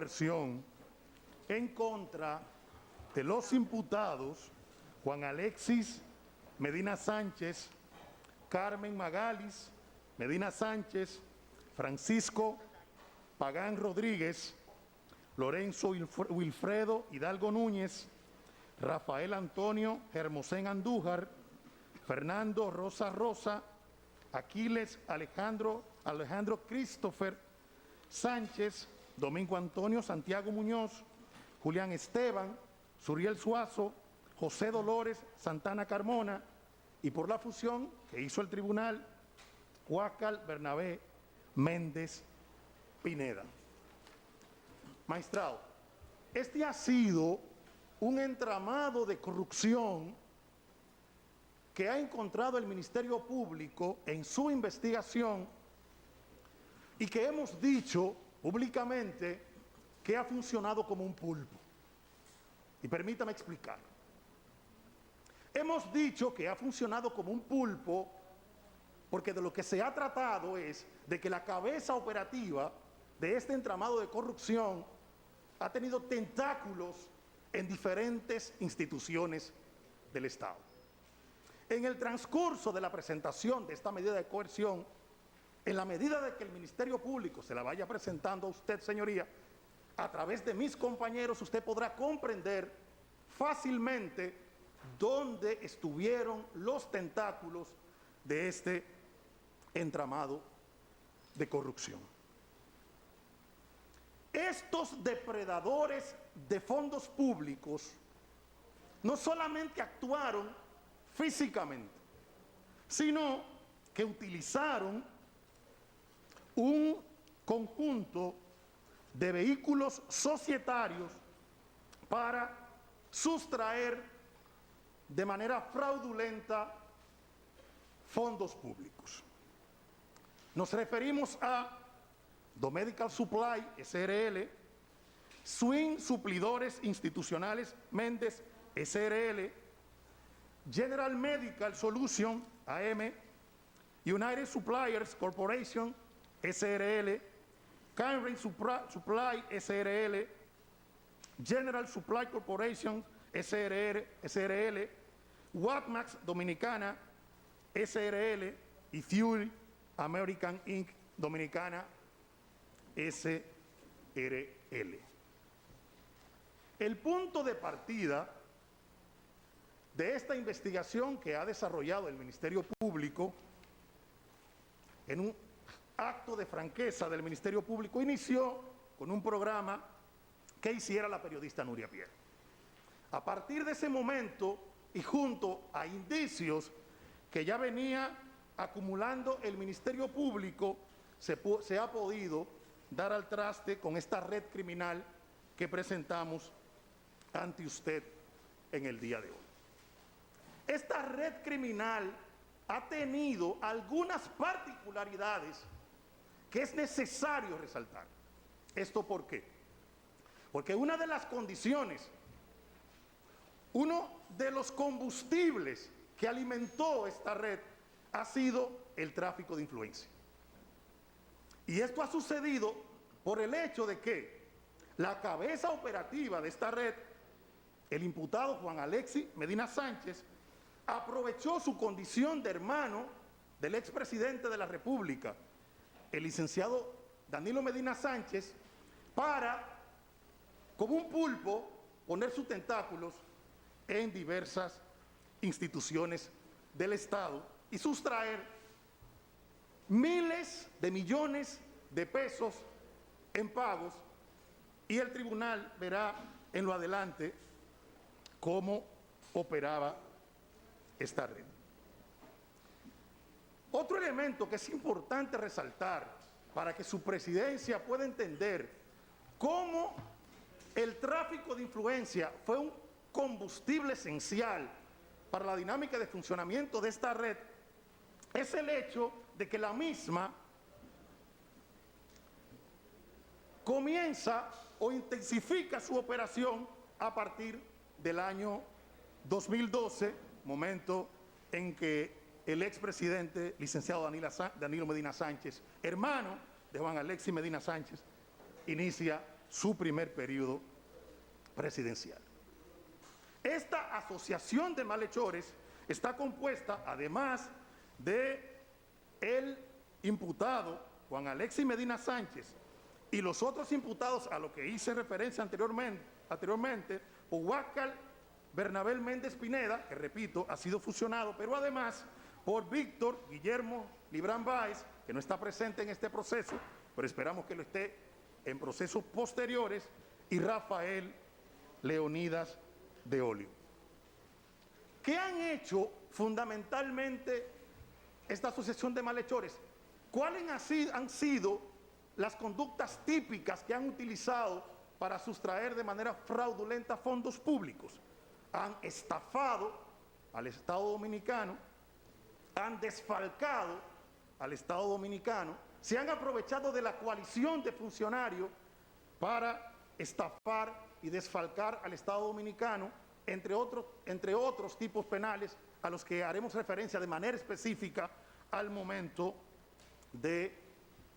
coerción en contra de los imputados Juan Alexis Medina Sánchez, Carmen Magalis Medina Sánchez, Francisco Pagán Rodríguez, Lorenzo Wilfredo Hidalgo Núñez, Rafael Antonio Hermosén Andújar, Fernando Rosa, Aquiles Alejandro Christopher Sánchez, Domingo Antonio Santiago Muñoz, Julián Esteban, Suriel Suazo, José Dolores Santana Carmona, y por la fusión que hizo el tribunal, Huácal Bernabé Méndez Pineda. Magistrado, este ha sido un entramado de corrupción que ha encontrado el Ministerio Público en su investigación y que hemos dicho públicamente que ha funcionado como un pulpo. Y permítame explicar. Hemos dicho que ha funcionado como un pulpo porque de lo que se ha tratado es de que la cabeza operativa de este entramado de corrupción ha tenido tentáculos en diferentes instituciones del Estado. En el transcurso de la presentación de esta medida de coerción, en la medida de que el Ministerio Público se la vaya presentando a usted, señoría, a través de mis compañeros, usted podrá comprender fácilmente dónde estuvieron los tentáculos de este entramado de corrupción. Estos depredadores de fondos públicos no solamente actuaron físicamente, sino que utilizaron un conjunto de vehículos societarios para sustraer de manera fraudulenta fondos públicos. Nos referimos a Domedical Supply, SRL, Swing Suplidores Institucionales Méndez, SRL, General Medical Solution, AM, United Suppliers Corporation, SRL, Camry Supply, SRL, General Supply Corporation, SRL, Watmax Dominicana, SRL, y Fuel American Inc. Dominicana, SRL. El punto de partida de esta investigación que ha desarrollado el Ministerio Público, en un acto de franqueza del Ministerio Público, inició con un programa que hiciera la periodista Nuria Pierre. A partir de ese momento, y junto a indicios que ya venía acumulando el Ministerio Público, se ha podido dar al traste con esta red criminal que presentamos ante usted en el día de hoy. Esta red criminal ha tenido algunas particularidades que es necesario resaltar. ¿Esto por qué? Porque una de las condiciones, uno de los combustibles que alimentó esta red ha sido el tráfico de influencia. Y esto ha sucedido por el hecho de que la cabeza operativa de esta red, el imputado Juan Alexis Medina Sánchez, aprovechó su condición de hermano del expresidente de la República, el licenciado Danilo Medina Sánchez, para, como un pulpo, poner sus tentáculos en diversas instituciones del Estado y sustraer miles de millones de pesos en pagos, y el tribunal verá en lo adelante cómo operaba esta red. Otro elemento que es importante resaltar para que su presidencia pueda entender cómo el tráfico de influencia fue un combustible esencial para la dinámica de funcionamiento de esta red es el hecho de que la misma comienza o intensifica su operación a partir del año 2012, momento en que el expresidente licenciado Danilo Medina Sánchez, hermano de Juan Alexis Medina Sánchez, inicia su primer periodo presidencial. Esta asociación de malhechores está compuesta, además de el imputado Juan Alexis Medina Sánchez y los otros imputados a los que hice referencia anteriormente, por Huáscar Bernabel Méndez Pineda, que repito, ha sido fusionado, pero además por Víctor Guillermo Librán Báez, que no está presente en este proceso, pero esperamos que lo esté en procesos posteriores, y Rafael Leonidas de Olio. ¿Qué han hecho fundamentalmente esta asociación de malhechores? ¿Cuáles han sido las conductas típicas que han utilizado para sustraer de manera fraudulenta fondos públicos? Han estafado al Estado Dominicano, han desfalcado al Estado Dominicano, se han aprovechado de la coalición de funcionarios para estafar y desfalcar al Estado Dominicano, entre otros tipos penales a los que haremos referencia de manera específica al momento de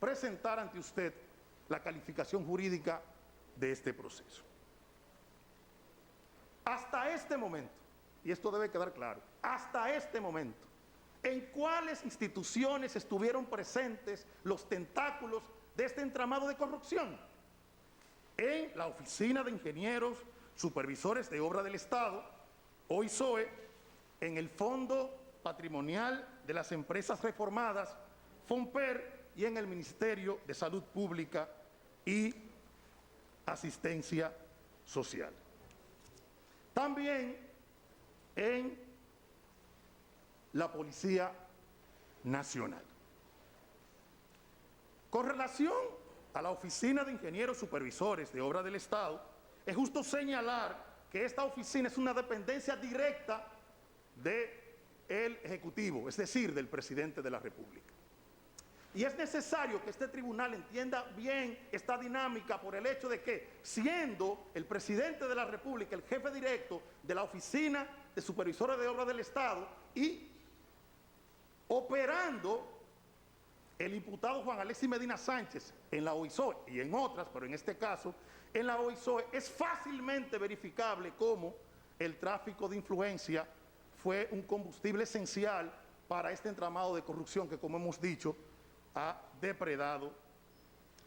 presentar ante usted la calificación jurídica de este proceso. Hasta este momento, y esto debe quedar claro, hasta este momento, ¿en cuáles instituciones estuvieron presentes los tentáculos de este entramado de corrupción? En la Oficina de Ingenieros Supervisores de Obra del Estado, OISOE, en el Fondo Patrimonial de las Empresas Reformadas, FONPER, y en el Ministerio de Salud Pública y Asistencia Social. También en la Policía Nacional. Con relación a la Oficina de Ingenieros Supervisores de Obra del Estado, es justo señalar que esta oficina es una dependencia directa del Ejecutivo, es decir, del Presidente de la República. Y es necesario que este tribunal entienda bien esta dinámica por el hecho de que, siendo el Presidente de la República el jefe directo de la Oficina de Supervisores de Obra del Estado y operando el imputado Juan Alexis Medina Sánchez en la OISOE y en otras, pero en este caso en la OISOE, es fácilmente verificable cómo el tráfico de influencia fue un combustible esencial para este entramado de corrupción que, como hemos dicho, ha depredado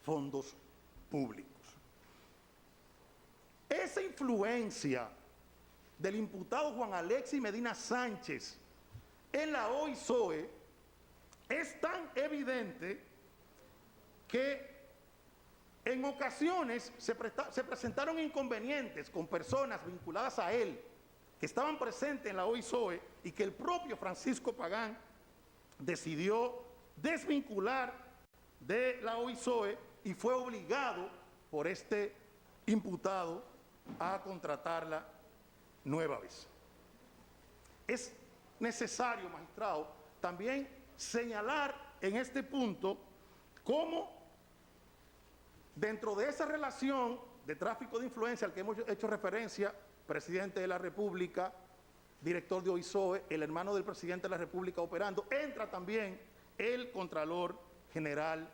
fondos públicos. Esa influencia del imputado Juan Alexis Medina Sánchez en la OISOE es tan evidente que en ocasiones se presentaron inconvenientes con personas vinculadas a él que estaban presentes en la OISOE y que el propio Francisco Pagán decidió desvincular de la OISOE y fue obligado por este imputado a contratarla nueva vez. Es necesario, magistrado, también señalar en este punto cómo dentro de esa relación de tráfico de influencia al que hemos hecho referencia, Presidente de la República, director de OISOE, el hermano del Presidente de la República operando, entra también el Contralor General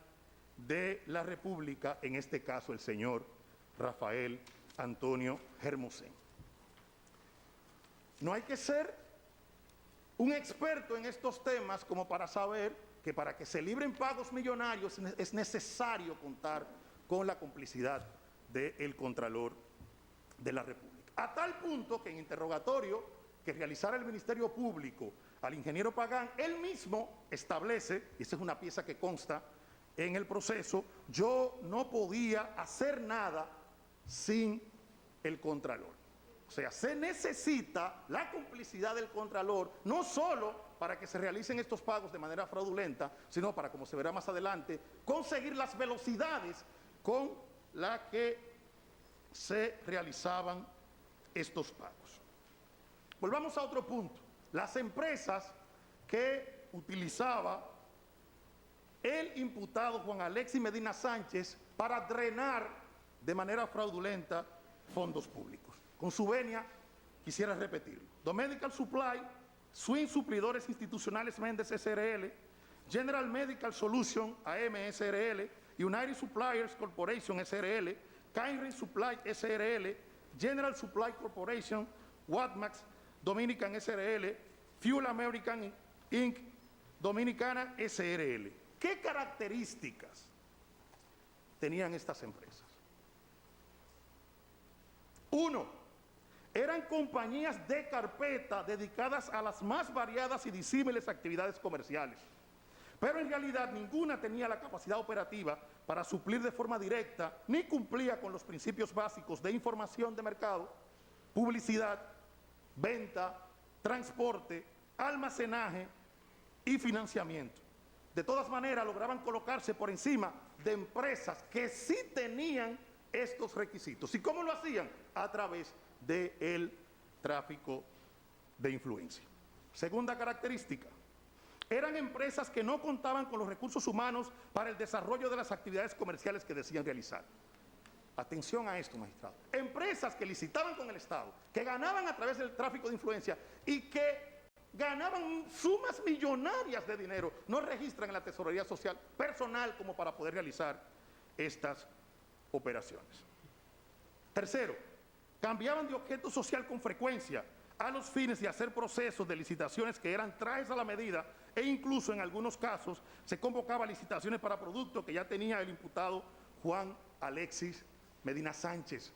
de la República, en este caso el señor Rafael Antonio Hermosén. No hay que ser un experto en estos temas como para saber que para que se libren pagos millonarios es necesario contar con la complicidad del Contralor de la República. A tal punto que en interrogatorio que realizara el Ministerio Público al ingeniero Pagán, él mismo establece, y esa es una pieza que consta en el proceso, yo no podía hacer nada sin el Contralor. O sea, se necesita la complicidad del Contralor, no solo para que se realicen estos pagos de manera fraudulenta, sino para, como se verá más adelante, conseguir las velocidades con las que se realizaban estos pagos. Volvamos a otro punto. Las empresas que utilizaba el imputado Juan Alexis Medina Sánchez para drenar de manera fraudulenta fondos públicos. Con su venia, quisiera repetirlo. Domedical Supply, Swing Suplidores Institucionales Méndez SRL, General Medical Solution AM SRL, United Suppliers Corporation SRL, Cairn Supply SRL, General Supply Corporation, Watmax, Dominican SRL, Fuel American Inc., Dominicana SRL. ¿Qué características tenían estas empresas? Uno, eran compañías de carpeta dedicadas a las más variadas y disímiles actividades comerciales, pero en realidad ninguna tenía la capacidad operativa para suplir de forma directa ni cumplía con los principios básicos de información de mercado, publicidad, venta, transporte, almacenaje y financiamiento. De todas maneras, lograban colocarse por encima de empresas que sí tenían estos requisitos. ¿Y cómo lo hacían? A través del tráfico de influencia. Segunda característica, eran empresas que no contaban con los recursos humanos para el desarrollo de las actividades comerciales que decían realizar. Atención a esto, magistrado. Empresas que licitaban con el Estado, que ganaban a través del tráfico de influencia y que ganaban sumas millonarias de dinero, no registran en la tesorería social personal como para poder realizar estas operaciones. Tercero, cambiaban de objeto social con frecuencia a los fines de hacer procesos de licitaciones que eran trajes a la medida e incluso en algunos casos se convocaba licitaciones para productos que ya tenía el imputado Juan Alexis Medina Sánchez.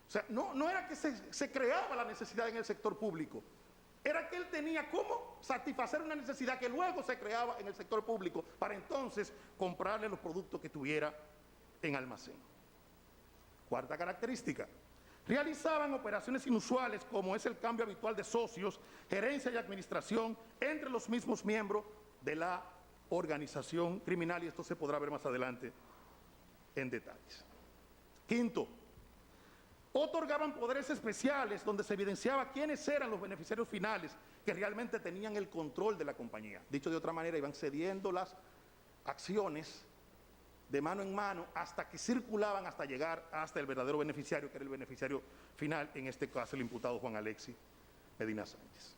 O sea, no era que se creaba la necesidad en el sector público, era que él tenía cómo satisfacer una necesidad que luego se creaba en el sector público para entonces comprarle los productos que tuviera en almacén. Cuarta característica, realizaban operaciones inusuales como es el cambio habitual de socios, gerencia y administración entre los mismos miembros de la organización criminal, y esto se podrá ver más adelante en detalles. Quinto, otorgaban poderes especiales donde se evidenciaba quiénes eran los beneficiarios finales que realmente tenían el control de la compañía. Dicho de otra manera, iban cediendo las acciones de mano en mano hasta que circulaban hasta llegar hasta el verdadero beneficiario, que era el beneficiario final, en este caso el imputado Juan Alexis Medina Sánchez.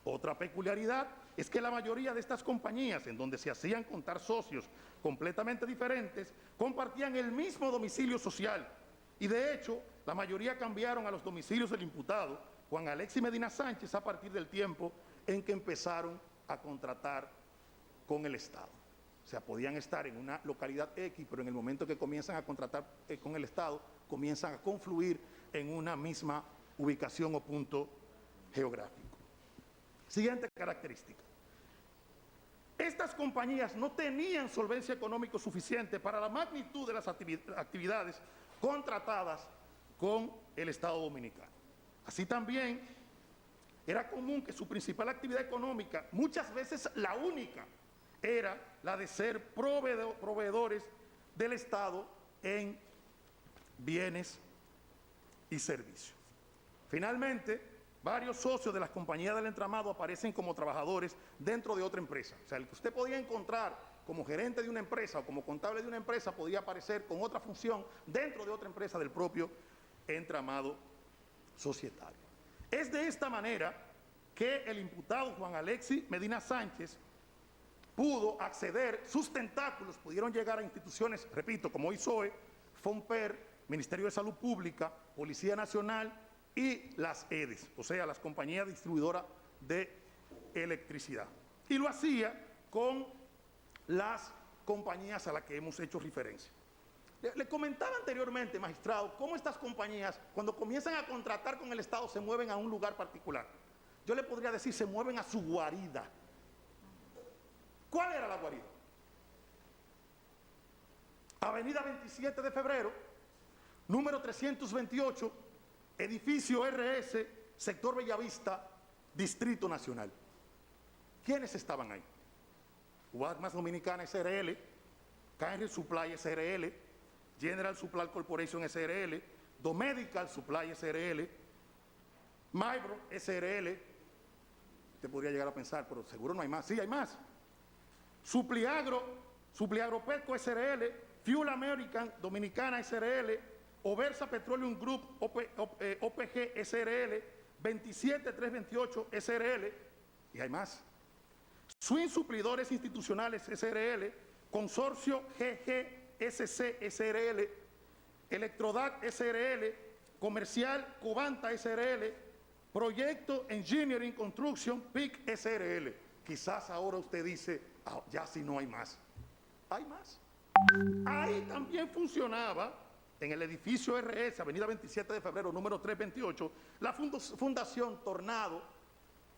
Otra peculiaridad es que la mayoría de estas compañías, en donde se hacían contar socios completamente diferentes, compartían el mismo domicilio social y de hecho la mayoría cambiaron a los domicilios del imputado Juan Alexis Medina Sánchez a partir del tiempo en que empezaron a contratar con el Estado. O sea, podían estar en una localidad X, pero en el momento que comienzan a contratar con el Estado, comienzan a confluir en una misma ubicación o punto geográfico. Siguiente característica. Estas compañías no tenían solvencia económica suficiente para la magnitud de las actividades contratadas con el Estado Dominicano. Así también, era común que su principal actividad económica, muchas veces la única, era la de ser proveedores del Estado en bienes y servicios. Finalmente, varios socios de las compañías del entramado aparecen como trabajadores dentro de otra empresa. O sea, el que usted podía encontrar como gerente de una empresa o como contable de una empresa podía aparecer con otra función dentro de otra empresa del propio entramado societario. Es de esta manera que el imputado Juan Alexis Medina Sánchez pudo acceder, sus tentáculos pudieron llegar a instituciones, repito, como ISOE, FONPER, Ministerio de Salud Pública, Policía Nacional y las EDES, o sea, las compañías distribuidoras de electricidad. Y lo hacía con las compañías a las que hemos hecho referencia. Le comentaba anteriormente, magistrado, cómo estas compañías, cuando comienzan a contratar con el Estado, se mueven a un lugar particular. Yo le podría decir, se mueven a su guarida. ¿Cuál era la guarida? Avenida 27 de Febrero, número 328, edificio RS, sector Bellavista, Distrito Nacional. ¿Quiénes estaban ahí? Watmax Dominicana SRL, Cairn Supply SRL, General Supply Corporation SRL, Domedical Supply SRL, Mybro SRL. Usted podría llegar a pensar, pero seguro no hay más. Sí, hay más. Supliagropetco SRL, Fuel American Dominicana SRL, Oversa Petroleum Group OPG SRL, 27328 SRL, y hay más. Swing Suplidores Institucionales SRL, Consorcio GGSC SRL, Electrodac SRL, Comercial Covanta SRL, Proyecto Engineering Construction PIC SRL. Quizás ahora usted dice, ya si no hay más. Hay más. Ahí también funcionaba, en el edificio RS, Avenida 27 de Febrero, número 328, la Fundación Tornado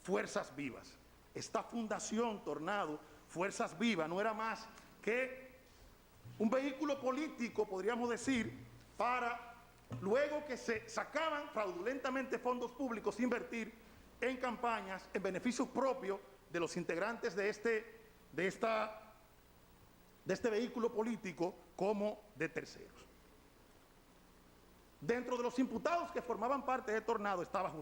Fuerzas Vivas. Esta Fundación Tornado Fuerzas Vivas no era más que un vehículo político, podríamos decir, para luego que se sacaban fraudulentamente fondos públicos, invertir en campañas en beneficio propio de los integrantes de este vehículo político como de terceros. Dentro de los imputados que formaban parte de Tornado estaba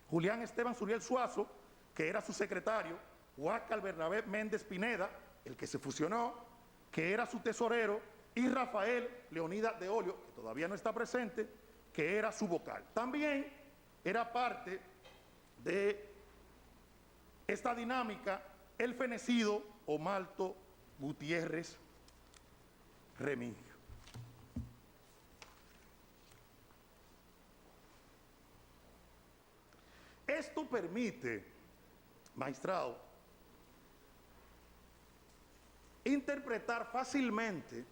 Julián Esteban Suriel Suazo, que era su secretario, Huáscar Bernabé Méndez Pineda, el que se fusionó, que era su tesorero, y Rafael Leonidas de Olio, que todavía no está presente, que era su vocal. También era parte de esta dinámica el fenecido Omalto Gutiérrez Remigio. Esto permite, magistrado, interpretar fácilmente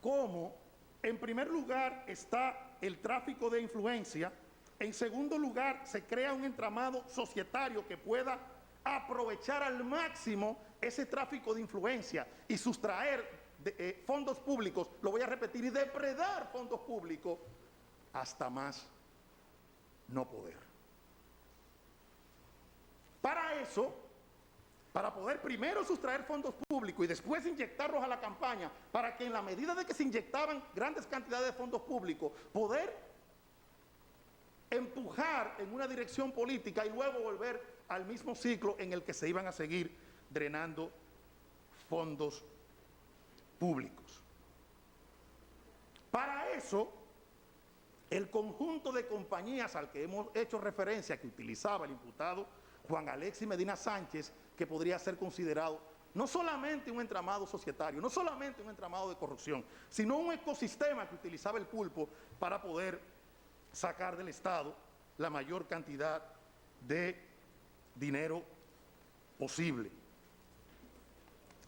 cómo, en primer lugar, está el tráfico de influencia, en segundo lugar, se crea un entramado societario que pueda aprovechar al máximo ese tráfico de influencia y sustraer fondos públicos, lo voy a repetir, y depredar fondos públicos hasta más no poder. Para eso, para poder primero sustraer fondos públicos y después inyectarlos a la campaña, para que en la medida de que se inyectaban grandes cantidades de fondos públicos, poder empujar en una dirección política y luego volver al mismo ciclo en el que se iban a seguir drenando fondos públicos. Para eso, el conjunto de compañías al que hemos hecho referencia que utilizaba el imputado Juan Alexis Medina Sánchez, que podría ser considerado no solamente un entramado societario, no solamente un entramado de corrupción, sino un ecosistema que utilizaba el pulpo para poder sacar del Estado la mayor cantidad de dinero posible.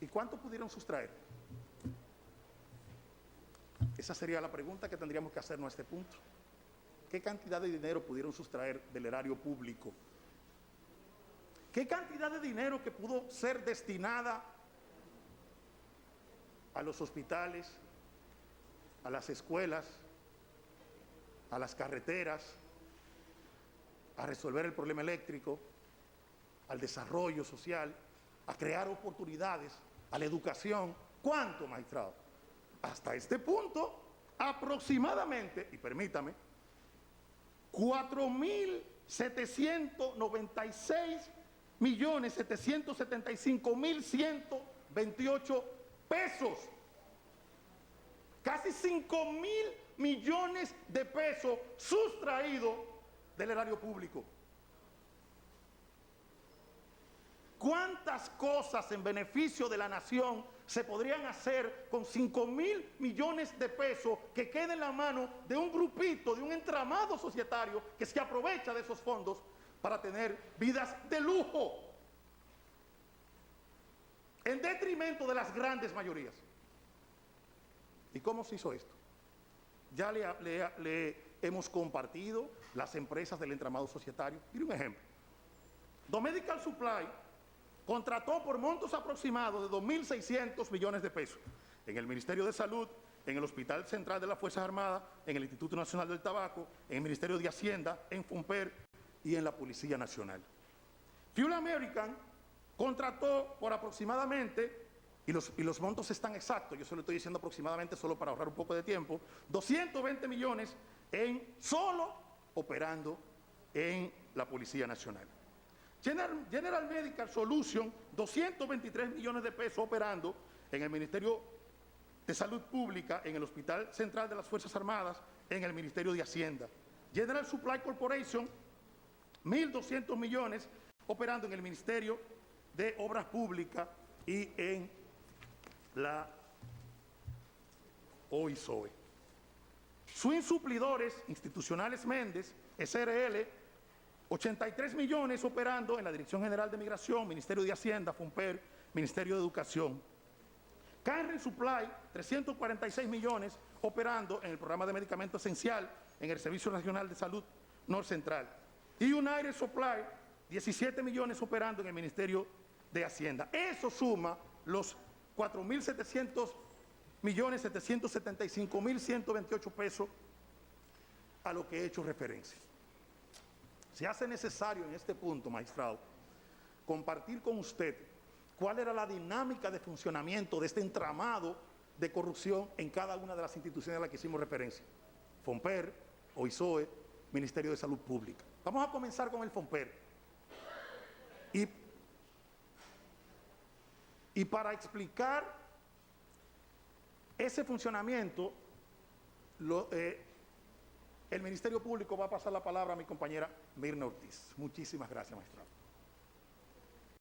¿Y cuánto pudieron sustraer? Esa sería la pregunta que tendríamos que hacernos a este punto. ¿Qué cantidad de dinero pudieron sustraer del erario público? ¿Qué cantidad de dinero que pudo ser destinada a los hospitales, a las escuelas, a las carreteras, a resolver el problema eléctrico, al desarrollo social, a crear oportunidades, a la educación? ¿Cuánto, magistrado? Hasta este punto, aproximadamente, y permítame, 4.775.128 pesos. Casi 5.000 millones de pesos sustraídos del erario público. ¿Cuántas cosas en beneficio de la nación se podrían hacer con 5.000 millones de pesos que queden en la mano de un grupito, de un entramado societario que se aprovecha de esos fondos para tener vidas de lujo, en detrimento de las grandes mayorías? ¿Y cómo se hizo esto? Ya le hemos compartido las empresas del entramado societario. Mire un ejemplo. Domedical Supply contrató por montos aproximados de 2.600 millones de pesos en el Ministerio de Salud, en el Hospital Central de las Fuerzas Armadas, en el Instituto Nacional del Tabaco, en el Ministerio de Hacienda, en FUNPER y en la Policía Nacional. Fuel American contrató por aproximadamente, y los montos están exactos, yo se lo estoy diciendo aproximadamente solo para ahorrar un poco de tiempo, 220 millones solo operando en la Policía Nacional. General Medical Solution, 223 millones de pesos operando en el Ministerio de Salud Pública, en el Hospital Central de las Fuerzas Armadas, en el Ministerio de Hacienda. General Supply Corporation, 1.200 millones operando en el Ministerio de Obras Públicas y en la OISOE. Swing Suplidores Institucionales Méndez, SRL, 83 millones operando en la Dirección General de Migración, Ministerio de Hacienda, FOMPER, Ministerio de Educación. Canren Supply, 346 millones operando en el programa de medicamento esencial en el Servicio Nacional de Salud Norte Central. Y United Supply, 17 millones operando en el Ministerio de Hacienda. Eso suma los 4.700.775.128 pesos a lo que he hecho referencia. Se hace necesario en este punto, magistrado, compartir con usted cuál era la dinámica de funcionamiento de este entramado de corrupción en cada una de las instituciones a las que hicimos referencia. FOMPER, OISOE, Ministerio de Salud Pública. Vamos a comenzar con el FOMPER. Y para explicar ese funcionamiento, el Ministerio Público va a pasar la palabra a mi compañera Mirna Ortiz. Muchísimas gracias, magistrado.